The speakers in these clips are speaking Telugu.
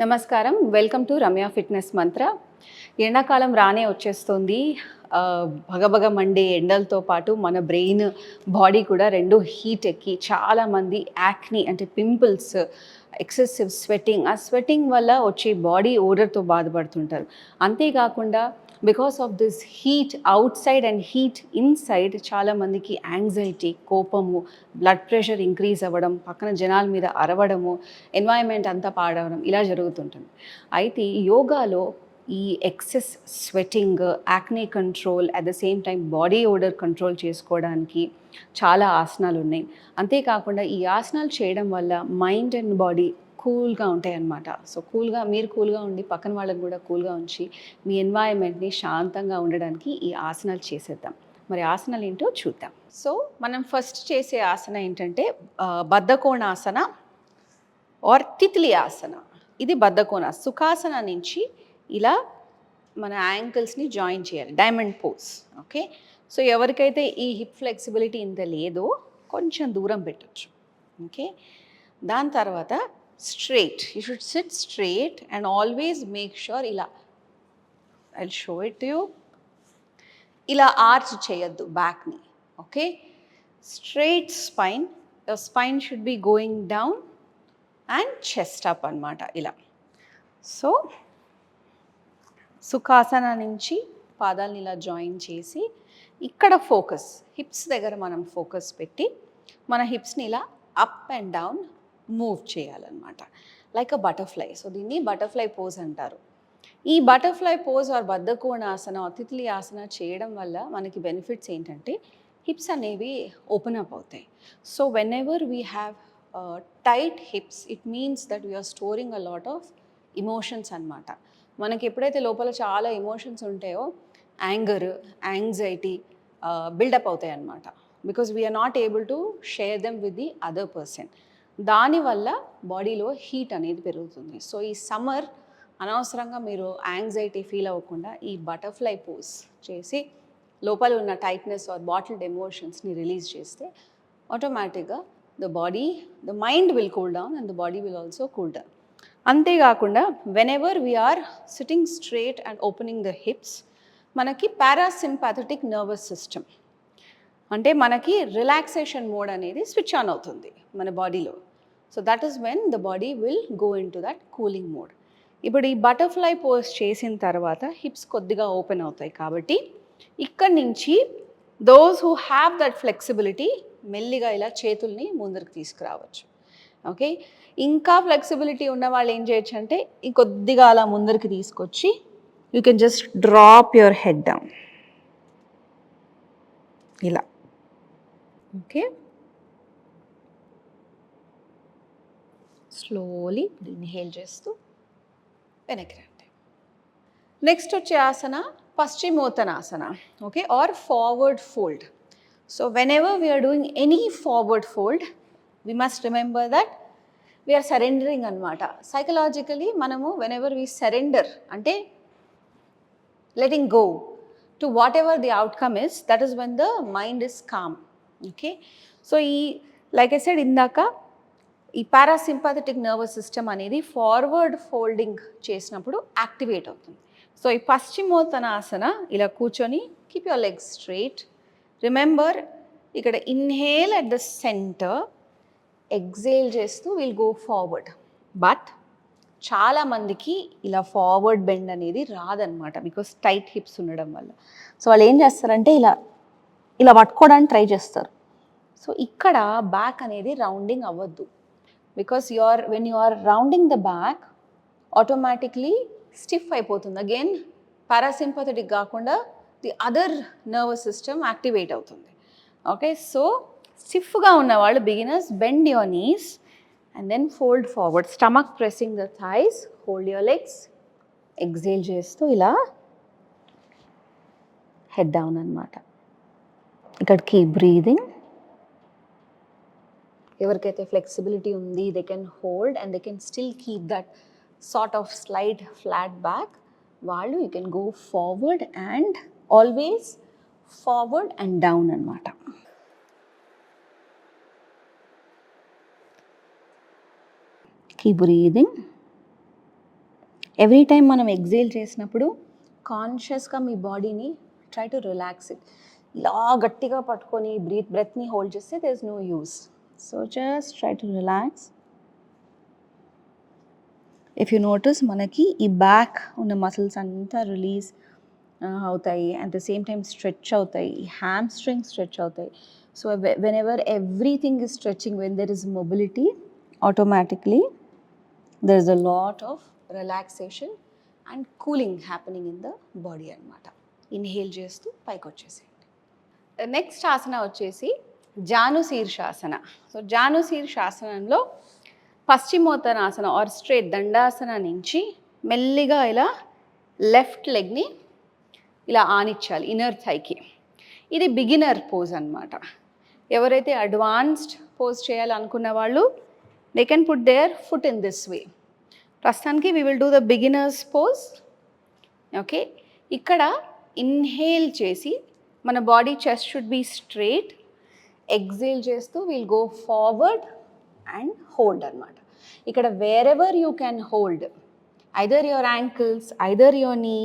నమస్కారం, వెల్కమ్ టు రమ్య ఫిట్నెస్ మంత్ర. ఎండాకాలం రానే వచ్చేస్తుంది. భగభగ మండే ఎండలతో పాటు మన బ్రెయిన్, బాడీ కూడా రెండు హీట్ ఎక్కి చాలామంది యాక్ని అంటే పింపుల్స్, ఎక్సెసివ్ స్వెట్టింగ్, ఆ స్వెట్టింగ్ వల్ల వచ్చే బాడీ ఓడర్తో బాధపడుతుంటారు. అంతేకాకుండా because of this heat out side and heat inside చాలామందికి యాంగ్జైటీ, కోపము, బ్లడ్ ప్రెషర్ ఇంక్రీజ్ అవ్వడం, పక్కన జనాల మీద అరవడము, ఎన్వైరన్మెంట్ అంతా పాడవడం ఇలా జరుగుతుంటుంది. అయితే యోగాలో ఈ excess sweating, acne control, at the same time body odour control చేసుకోవడానికి చాలా ఆసనాలు ఉన్నాయి. అంతేకాకుండా ఈ ఆసనాలు చేయడం వల్ల మైండ్ అండ్ బాడీ కూల్గా ఉంటాయి అన్నమాట. సో మీరు కూల్గా ఉండి పక్కన వాళ్ళని కూడా కూల్గా ఉంచి మీ ఎన్వైరన్మెంట్ని శాంతంగా ఉండడానికి ఈ ఆసనాలు చేసేద్దాం. మరి ఆసనాలు ఏంటో చూద్దాం. సో మనం ఫస్ట్ చేసే ఆసన ఏంటంటే బద్ధకోణాసన ఆర్ తిత్లీ ఆసన. ఇది బద్ధకోణ. సుఖాసన నుంచి ఇలా మన యాంకిల్స్ని జాయిన్ చేయాలి, డైమండ్ పోజ్. ఓకే, సో ఎవరికైతే ఈ హిప్ ఫ్లెక్సిబిలిటీ ఇంత లేదో కొంచెం దూరం పెట్టచ్చు. ఓకే, దాని తర్వాత straight, you should sit straight and always make sure ఇలా, I will show it to you, ఇలా ఆర్చ్ చేయొద్దు బ్యాక్ని. Okay, straight spine, your spine should be going down and chest up అన్నమాట ఇలా. సో సుఖాసన నుంచి పాదాలని ఇలా జాయిన్ చేసి ఇక్కడ ఫోకస్, హిప్స్ దగ్గర మనం ఫోకస్ పెట్టి మన హిప్స్ని ఇలా అప్ అండ్ డౌన్ మూవ్ చేయాలన్నమాట, లైక్ అ బటర్ఫ్లై. సో దీన్ని బటర్ఫ్లై పోజ్ అంటారు. ఈ బటర్ఫ్లై పోజ్ ఆర్ బద్ధకోణాసన, తిత్లీ ఆసన చేయడం వల్ల మనకి బెనిఫిట్స్ ఏంటంటే హిప్స్ అనేవి ఓపెన్ అప్ అవుతాయి. So whenever we have tight hips, it means that we are storing a lot of emotions అన్నమాట. మనకి ఎప్పుడైతే లోపల చాలా ఎమోషన్స్ ఉంటాయో యాంగర్, యాంగ్జైటీ బిల్డప్ అవుతాయి అన్నమాట. Because we are not able to share them with the other person. దానివల్ల బాడీలో హీట్ అనేది పెరుగుతుంది. సో ఈ సమ్మర్ అనవసరంగా మీరు యాంగ్జైటీ ఫీల్ అవ్వకుండా ఈ బటర్ఫ్లై పోజ్ చేసి లోపల ఉన్న టైట్నెస్ ఆర్ బాటిల్డ్ ఎమోషన్స్ని రిలీజ్ చేస్తే ఆటోమేటిక్గా the mind will cool down and the body will also cool down. అంతేకాకుండా whenever we're sitting straight and opening the hips, మనకి పారాసింపాథెటిక్ నర్వస్ సిస్టమ్ అంటే మనకి రిలాక్సేషన్ మోడ్ అనేది స్విచ్ ఆన్ అవుతుంది మన బాడీలో. So that is when the body will go into that cooling mode. ఇప్పుడు ఈ బటర్ఫ్లై పోజ్ చేసిన తర్వాత హిప్స్ కొద్దిగా ఓపెన్ అవుతాయి కాబట్టి ఇక్కడి నుంచి those who have that flexibility మెల్లిగా ఇలా చేతుల్ని ముందరికి తీసుకురావచ్చు. ఓకే, ఇంకా ఫ్లెక్సిబిలిటీ ఉన్న వాళ్ళు ఏం చేయొచ్చు అంటే ఇంకొద్దిగా అలా ముందరికి తీసుకొచ్చి you can just drop your head down ఇలా. ఓకే, స్లోలీ ఇన్హేల్ చేస్తూ వెనక్కి రండి. నెక్స్ట్ వచ్చే asana Paschimottanasana. Okay, or forward fold. So whenever we're doing any forward fold, we must remember that we are surrendering అనమాట. సైకలాజికలీ మనము వెన్ ఎవర్ వీ సరెండర్ అంటే letting go to whatever the outcome is, that is when the mind is calm. Okay, so like I said indaka, ఈ పారాసింపాథెటిక్ నర్వస్ సిస్టమ్ అనేది ఫార్వర్డ్ ఫోల్డింగ్ చేసినప్పుడు యాక్టివేట్ అవుతుంది. సో ఈ పశ్చిమోత్తనాసన ఇలా కూర్చొని keep your legs straight. Remember ఇక్కడ inhale at the center, exhale చేస్తూ విల్ గో ఫార్వర్డ్. బట్ చాలామందికి ఇలా ఫార్వర్డ్ బెండ్ అనేది రాదనమాట బికాస్ టైట్ హిప్స్ ఉండడం వల్ల. సో వాళ్ళు ఏం చేస్తారంటే ఇలా పట్టుకోవడానికి ట్రై చేస్తారు. సో ఇక్కడ బ్యాక్ అనేది రౌండింగ్ అవ్వద్దు because when you are rounding the back automatically stiff అయిపోతుంది. అగైన్ పారాసింపథెటిక్ కాకుండా the other nervous system activate అవుతుంది. ఓకే, సో స్టిఫ్గా ఉన్న వాళ్ళు beginners bend your knees and then fold forward, stomach pressing the thighs, hold your legs, exhale చేస్తూ ఇలా head down అన్నమాట. ఇక్కడ keep breathing. ఎవరికైతే ఫ్లెక్సిబిలిటీ ఉంది they can hold and they can still keep that sort of slight flat back, వాళ్ళు you can go forward and always forward and down అన్నమాట. Keep breathing. ఎవ్రీ టైం మనం ఎగ్జేల్ చేసినప్పుడు కాన్షియస్గా మీ బాడీని ట్రై టు రిలాక్స్ ఇట్. ఇలా గట్టిగా పట్టుకొని బ్రెత్ని హోల్డ్ చేస్తే there is no use. So just try to relax. If you notice మనకి ఈ బ్యాక్ ఉన్న మసిల్స్ అంతా రిలీజ్ అవుతాయి, at the same time stretch అవుతాయి, హ్యామ్ స్ట్రింగ్ స్ట్రెచ్ అవుతాయి. So whenever everything is stretching, when there is mobility, automatically there is a lot of relaxation and cooling happening in the body అన్నమాట. ఇన్హేల్ చేస్తూ పైకి వచ్చేసేయండి. నెక్స్ట్ ఆసన వచ్చేసి జానుశీర్షాసన. సో జానుశీర్షాసనంలో పశ్చిమోత్తరాసన ఆర్ స్ట్రేట్ దండాసన నుంచి మెల్లిగా ఇలా లెఫ్ట్ లెగ్ని ఇలా ఆనిచ్చాలి ఇన్నర్ థైకి. ఇది బిగినర్ పోజ్ అన్నమాట. ఎవరైతే అడ్వాన్స్డ్ పోజ్ చేయాలనుకున్న వాళ్ళు they can put their foot in this way. ప్రస్తుతానికి we will do the beginners pose. Okay, ఇక్కడ ఇన్హేల్ చేసి మన body chest should be straight. Exhale చేస్తూ will go forward and hold అనమాట. ఇక్కడ wherever you can hold, either your ankles, either your knee,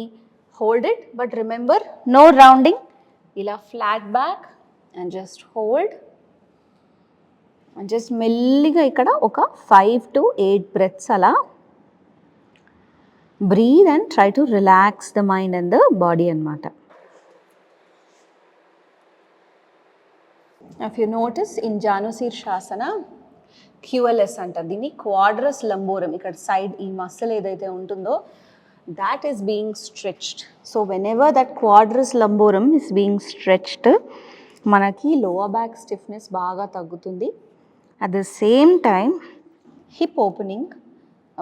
hold it, but remember no rounding. ఇలా flat back and just hold and just మెల్లిగా ఇక్కడ ఒక 5 to 8 breaths అలా breathe and try to relax the mind and the body అన్నమాట. If you notice in Janusirsasana QLS అంటారు దీన్ని, క్వాడ్రస్ లంబోరం. ఇక్కడ సైడ్ ఈ మసిల్ ఏదైతే ఉంటుందో that is being stretched. So whenever that quadrus lumborum is being stretched, మనకి lower back stiffness బాగా తగ్గుతుంది. At the same time hip opening,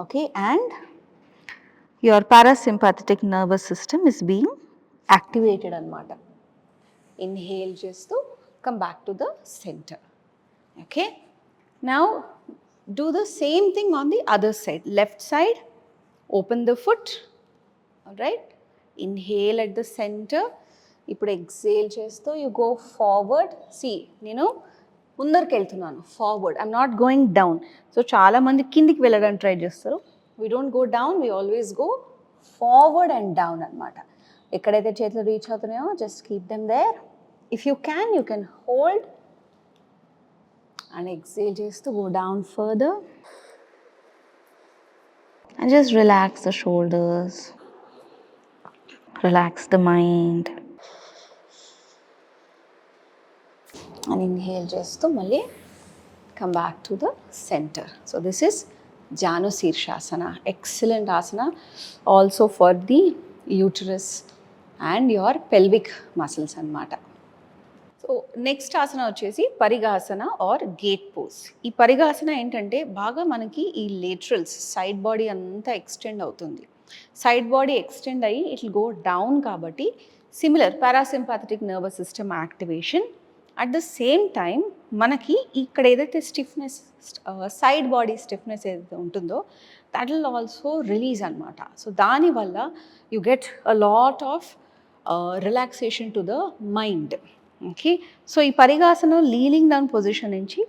okay, and your parasympathetic nervous system is being activated అన్నమాట. Inhale చేస్తూ come back to the center. Okay, now do the same thing on the other side. Left side, open the foot. All right, inhale at the center. ఇప్పుడు ఎక్సేల్ చేస్తూ యూ గో ఫార్వర్డ్. సి నేను ముందరికి వెళ్తున్నాను forward, I'm not going down. So చాలామంది కిందికి వెళ్ళడానికి ట్రై చేస్తారు. We don't go down, we always go forward and down అనమాట. ఎక్కడైతే చేతులు రీచ్ అవుతున్నాయో just keep them there. If you can hold and exhale చేస్తూ go down further and just relax the shoulders, relax the mind, and inhale చేస్తూ మళ్ళీ come back to the center. So this is Janushirshasana, excellent asana also for the uterus and your pelvic muscles అన్నమాట. సో నెక్స్ట్ ఆసన వచ్చేసి పరిగాసన ఆర్ గేట్ పోజ్. ఈ పరిగాసన ఏంటంటే బాగా మనకి ఈ లేటరల్స్ సైడ్ బాడీ అంతా ఎక్స్టెండ్ అవుతుంది. సైడ్ బాడీ ఎక్స్టెండ్ అయ్యి ఇట్ విల్ గో డౌన్. కాబట్టి similar parasympathetic nervous system activation. At the same time మనకి ఇక్కడ ఏదైతే స్టిఫ్నెస్ సైడ్ బాడీ స్టిఫ్నెస్ ఏదైతే ఉంటుందో దట్ విల్ ఆల్సో రిలీజ్ అనమాట. సో దానివల్ల you get a lot of relaxation to the mind. Okay, so ఈ పరిగాసన లీనింగ్ డౌన్ పొజిషన్ నుంచి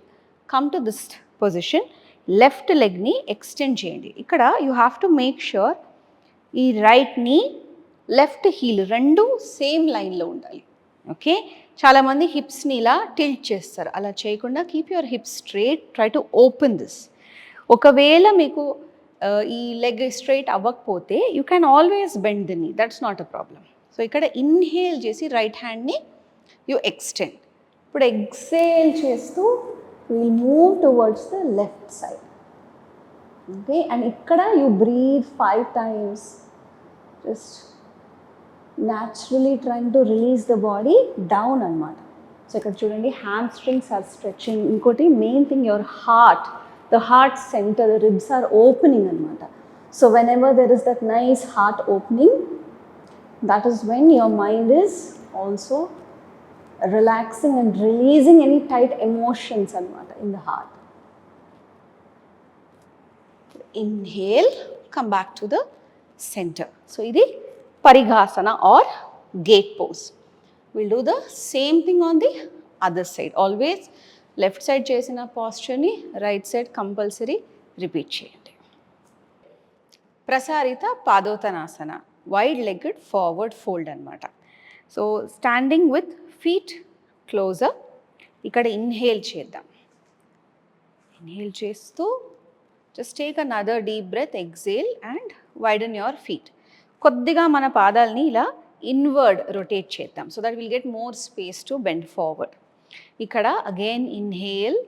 come to this position. Left లెగ్ని ఎక్స్టెండ్ చేయండి. ఇక్కడ you have to make sure ఈ రైట్ నీ లెఫ్ట్ హీల్ రెండు సేమ్ లైన్లో ఉండాలి. ఓకే, చాలామంది హిప్స్ని ఇలా టిల్ట్ చేస్తారు. అలా చేయకుండా keep your hips straight, try to open this. ఒకవేళ మీకు ఈ లెగ్ స్ట్రైట్ అవ్వకపోతే you can always bend the knee, that's not a problem. So ఇక్కడ ఇన్హేల్ చేసి రైట్ హ్యాండ్ని యూ ఎక్స్టెండ్. ఇప్పుడు ఎక్సేల్ చేస్తూ will move towards the left side. Okay, and ఇక్కడ you breathe 5 times, just naturally trying to release the body down అనమాట. సో ఇక్కడ చూడండి హ్యామ్ స్ట్రింగ్స్ ఆర్ స్ట్రెచింగ్. ఇంకోటి main thing your heart, the heart center, the ribs are opening అనమాట. So whenever there is that nice heart opening, that is when your mind is also relaxing and releasing any tight emotions anamata in the heart. Inhale, come back to the center. So idi parighasana or gate pose. We'll do the same thing on the other side. Always left side chesina posture ni right side compulsory repeat cheyandi. Prasarita Padottanasana, wide legged forward fold అనమాట. So standing with feet closer. ఇక్కడ ఇన్హేల్ చేద్దాం. ఇన్హేల్ చేస్తూ just take another deep breath, exhale and widen your feet. కొద్దిగా మన పాదాలని ఇలా ఇన్వర్డ్ రొటేట్ చేద్దాం so that will get more space to bend forward. ఇక్కడ అగైన్ ఇన్హేల్.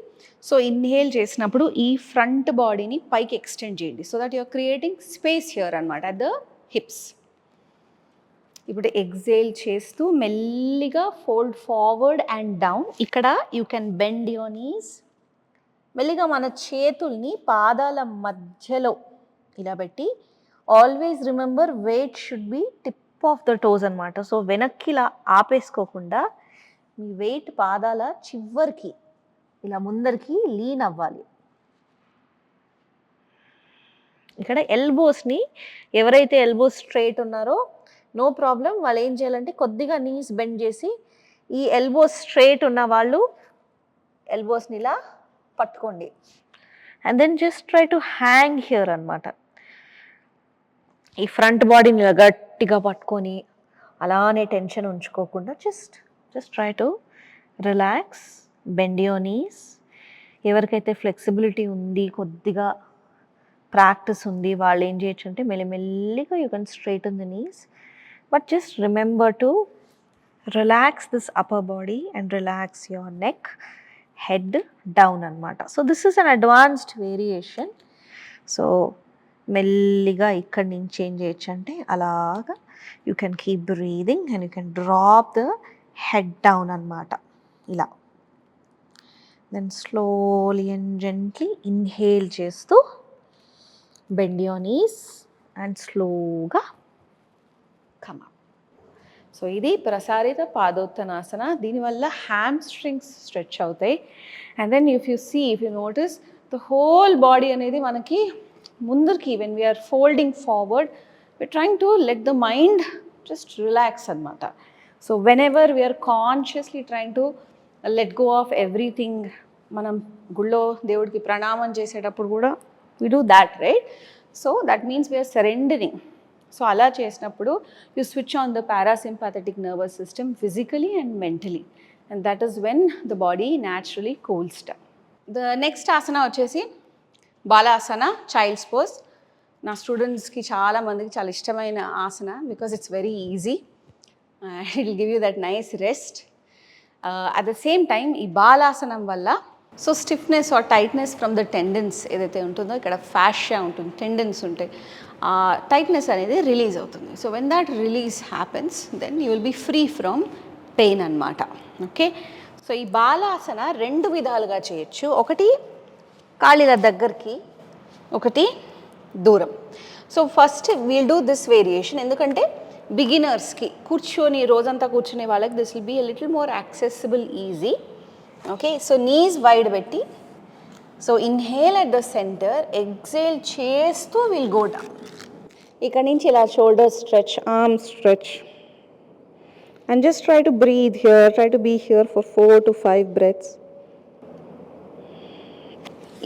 సో ఇన్హేల్ చేసినప్పుడు ఈ ఫ్రంట్ బాడీని పైకి ఎక్స్టెండ్ చేయండి so that you're creating space here అనమాట అట్ ద హిప్స్. ఇప్పుడు ఎక్సేల్ చేస్తూ మెల్లిగా ఫోల్డ్ ఫార్వర్డ్ అండ్ డౌన్. ఇక్కడ you can bend your knees. మెల్లిగా మన చేతుల్ని పాదాల మధ్యలో ఇలా పెట్టి, always remember weight should be tip of the toes అనమాట. సో వెనక్కి ఇలా ఆపేసుకోకుండా మీ వెయిట్ పాదాల చివరికి ఇలా ముందరికి లీన్ అవ్వాలి. ఇక్కడ ఎల్బోస్ని, ఎవరైతే ఎల్బోస్ స్ట్రైట్ ఉన్నారో నో ప్రాబ్లం, వాళ్ళు ఏం చేయాలంటే కొద్దిగా నీస్ బెండ్ చేసి, ఈ ఎల్బోస్ స్ట్రైట్ ఉన్న వాళ్ళు ఎల్బోస్ని ఇలా పట్టుకోండి and then just try to hang here అనమాట. ఈ ఫ్రంట్ బాడీని గట్టిగా పట్టుకొని అలానే టెన్షన్ ఉంచుకోకుండా just try to relax, bend your knees. ఎవరికైతే ఫ్లెక్సిబిలిటీ ఉంది, కొద్దిగా ప్రాక్టీస్ ఉంది, వాళ్ళు ఏం చేయొచ్చు అంటే మెల్లిమెల్లిగా you can straighten the knees, but just remember to relax this upper body and relax your neck, head down అనమాట. So this is an advanced variation. So మెల్లిగా ఇక్కడి నుంచి ఏం చేయొచ్చు అంటే అలాగా you can keep breathing and you can drop the head down అనమాట ఇలా. Then slowly and gently inhale చేస్తూ బెండ్ యువర్ నీస్ అండ్ స్లోగా కమ్ అప్. సో ఇది ప్రసారిత పాదోత్తనాసన. దీనివల్ల హ్యామ్ స్ట్రింగ్స్ స్ట్రెచ్ అవుతాయి. And then if you notice the whole body అనేది మనకి ముందరికి, when we're folding forward we're trying to let the mind just relax అనమాట. So whenever we're consciously trying to let go of everything. మనం గుళ్ళో దేవుడికి ప్రణామం చేసేటప్పుడు కూడా we do that, right? So that means we are surrendering. So అలా చేసినప్పుడు you switch on the parasympathetic nervous system physically and mentally, and that is when the body naturally cools down. The next asana వచ్చేసి బాలాసన, చైల్డ్స్ పోజ్. నా స్టూడెంట్స్కి చాలామందికి చాలా ఇష్టమైన asana because it's very easy. It will give you that nice rest. At the same time ఈ బాలాసనం వల్ల so stiffness or tightness from the tendons ఏదైతే ఉంటుందో, ఇక్కడ ఫ్యాషియా ఉంటుంది, టెండన్స్ ఉంటాయి, ఆ టైట్నెస్ అనేది రిలీజ్ అవుతుంది. So when that release happens then you will be free from pain అనమాట. ఓకే, సో ఈ బాలాసన రెండు విధాలుగా చేయొచ్చు. ఒకటి కాళ్ళ దగ్గరికి, ఒకటి దూరం. So first we'll do this variation, ఎందుకంటే బిగినర్స్కి కూర్చొని రోజంతా కూర్చునే వాళ్ళకి this will be a little more accessible, easy. Okay, so knees wide పెట్టి, so inhale at the center, exhale చేస్తూ విల్ గో డౌన్. ఇక్కడ నుంచి ఇలా shoulder stretch, arm stretch, and just try to breathe here, try to be here for 4 to 5 breaths.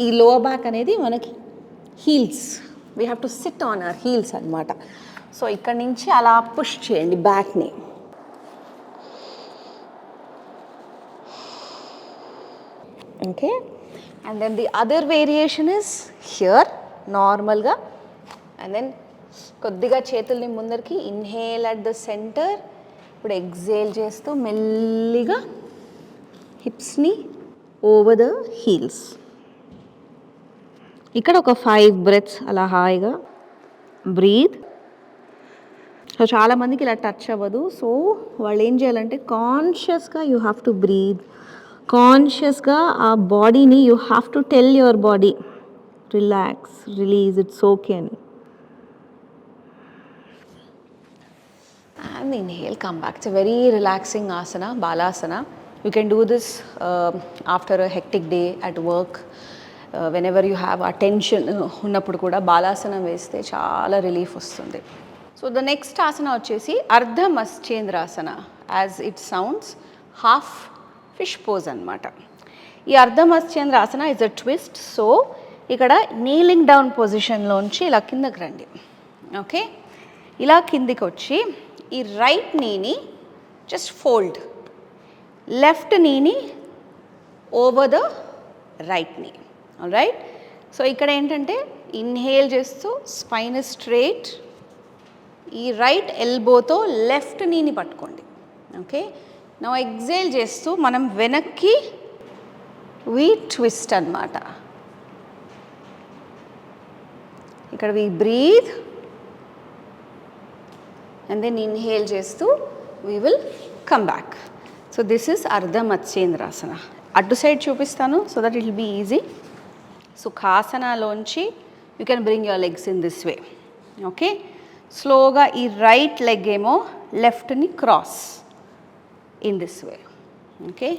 ఈ లోవర్ బ్యాక్ అనేది మనకి heels, we have to SIT on our heels అనమాట. సో ఇక్కడ నుంచి అలా పుష్ చేయండి బ్యాక్ని. Okay, and then the other variation is here నార్మల్గా, అండ్ దెన్ కొద్దిగా చేతుల్ని ముందరికి, ఇన్హేల్ అట్ ద సెంటర్, ఇప్పుడు ఎక్సేల్ చేస్తూ మెల్లిగా హిప్స్ని ఓవర్ ద హీల్స్. ఇక్కడ ఒక 5 breaths అలా హాయిగా బ్రీత్. సో చాలామందికి ఇలా టచ్ అవ్వదు, సో వాళ్ళు ఏం చేయాలంటే కాన్షియస్గా యూ హ్యావ్ టు బ్రీత్, కాన్షియస్గా ఆ బాడీని you have to tell your body relax, release, it's okay అని. And inhale, come back. It's a very relaxing asana, balasana. You can do this after a hectic day at work. Whenever you have attention ఉన్నప్పుడు కూడా బాలాసనం వేస్తే చాలా రిలీఫ్ వస్తుంది. సో ద నెక్స్ట్ ఆసన వచ్చేసి Ardha Matsyendrasana, as it sounds, half fish pose అనమాట. ఈ Ardha Matsyendrasana is a twist. So ఇక్కడ నీలింగ్ డౌన్ పొజిషన్లోంచి ఇలా కిందకి రండి. ఓకే, ఇలా కిందికి వచ్చి ఈ రైట్ నీని జస్ట్ ఫోల్డ్, లెఫ్ట్ నీని over the right knee. Right, so ఇక్కడ ఏంటంటే ఇన్హేల్ చేస్తూ స్పైన్ స్ట్రేట్, ఈ రైట్ ఎల్బోతో లెఫ్ట్ నీని పట్టుకోండి. ఓకే, నా ఎగ్జేల్ చేస్తూ మనం వెనక్కి వి ట్విస్ట్ అన్నమాట. ఇక్కడ we breathe and then inhale చేస్తూ we will come back. So this is Ardha Matsyendrasana. అటు సైడ్ చూపిస్తాను so that it will be easy. సుఖాసనలోంచి you can bring your legs in this way. Okay, స్లోగా ఈ రైట్ లెగ్ ఏమో లెఫ్ట్ని cross in this way. Okay,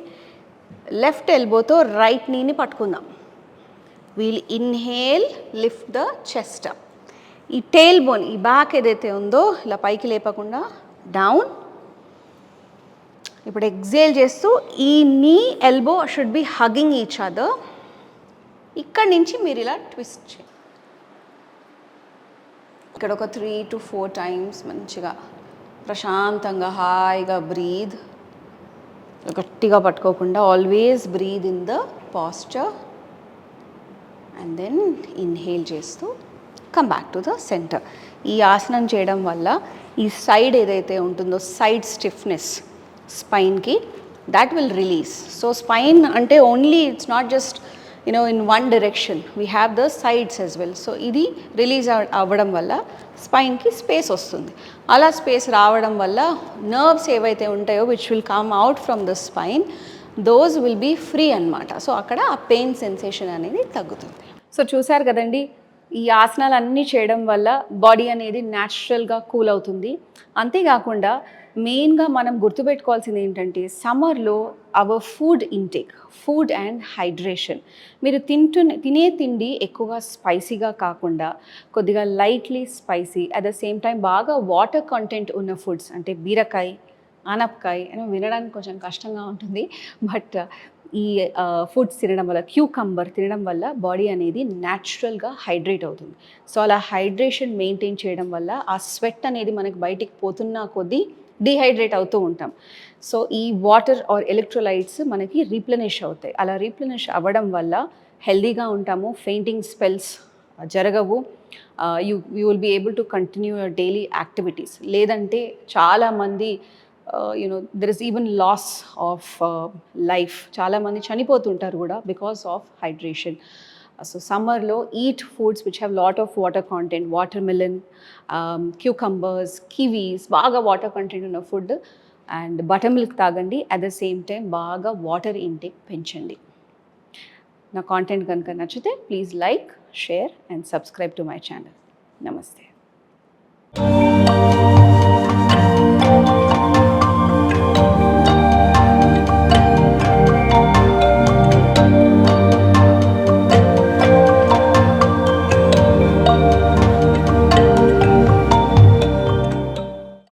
left ఎల్బోతో రైట్ నీని పట్టుకుందాం. We'll inhale, lift the chest up. ఈ టేల్ బోన్, ఈ బ్యాక్ ఏదైతే ఉందో ఇలా పైకి లేపకుండా డౌన్. ఇప్పుడు ఎగ్జేల్ చేస్తూ ఈ నీ elbow should be hugging each other. ఇక్కడి నుంచి మీరు ఇలా ట్విస్ట్ చేయండి. ఇక్కడ ఒక 3 to 4 times మంచిగా ప్రశాంతంగా హాయిగా బ్రీద్. గట్టిగా పట్టుకోకుండా always breathe in the posture and then inhale చేస్తూ come back to the center. ఈ ఆసనం చేయడం వల్ల ఈ సైడ్ ఏదైతే ఉంటుందో సైడ్ స్టిఫ్నెస్ స్పైన్కి that will release. So spine అంటే only it's not just in one direction, we have the sides as well. So ఇది రిలీజ్ అవ్వడం వల్ల స్పైన్కి స్పేస్ వస్తుంది. అలా స్పేస్ రావడం వల్ల నర్వ్స్ ఏవైతే ఉంటాయో which will come out from the spine, those will be free అనమాట. సో అక్కడ ఆ పెయిన్ సెన్సేషన్ అనేది తగ్గుతుంది. సో చూసారు కదండి, ఈ ఆసనాలు అన్నీ చేయడం వల్ల బాడీ అనేది న్యాచురల్గా కూల్ అవుతుంది. అంతేకాకుండా మెయిన్గా మనం గుర్తుపెట్టుకోవాల్సింది ఏంటంటే సమ్మర్లో our food intake, food and hydration. మీరు తినే తిండి ఎక్కువగా స్పైసీగా కాకుండా కొద్దిగా lightly spicy, at the same time బాగా వాటర్ కంటెంట్ ఉన్న ఫుడ్స్, అంటే బీరకాయ, ఆనపకాయ వినడానికి కొంచెం కష్టంగా ఉంటుంది, బట్ ఈ ఫుడ్స్ తినడం వల్ల, క్యూకంబర్ తినడం వల్ల బాడీ అనేది న్యాచురల్గా హైడ్రేట్ అవుతుంది. సో అలా హైడ్రేషన్ మెయింటైన్ చేయడం వల్ల ఆ స్వెట్ అనేది మనకి బయటికి పోతున్న కొద్దీ డీహైడ్రేట్ అవుతూ ఉంటాం. సో ఈ వాటర్ ఆర్ ఎలక్ట్రోలైట్స్ మనకి రీప్లెనిష్ అవుతాయి. అలా రీప్లెనిష్ అవ్వడం వల్ల హెల్దీగా ఉంటాము, ఫెయింటింగ్ స్పెల్స్ జరగవు, you will be able to continue your daily activities. లేదంటే చాలామంది there is even loss of life, చాలామంది చనిపోతుంటారు కూడా బికాస్ ఆఫ్ హైడ్రేషన్. సో సమ్మర్లో eat foods which have lot of water content, watermelon, cucumbers, kiwis, బాగా వాటర్ కంటెంట్ ఉన్న ఫుడ్, అండ్ బటర్ మిల్క్ తాగండి. అట్ ద సేమ్ టైం బాగా వాటర్ ఇంటేక్ పెంచండి. నా కాంటెంట్ కనుక నచ్చితే please like, share and subscribe to my channel. నమస్తే.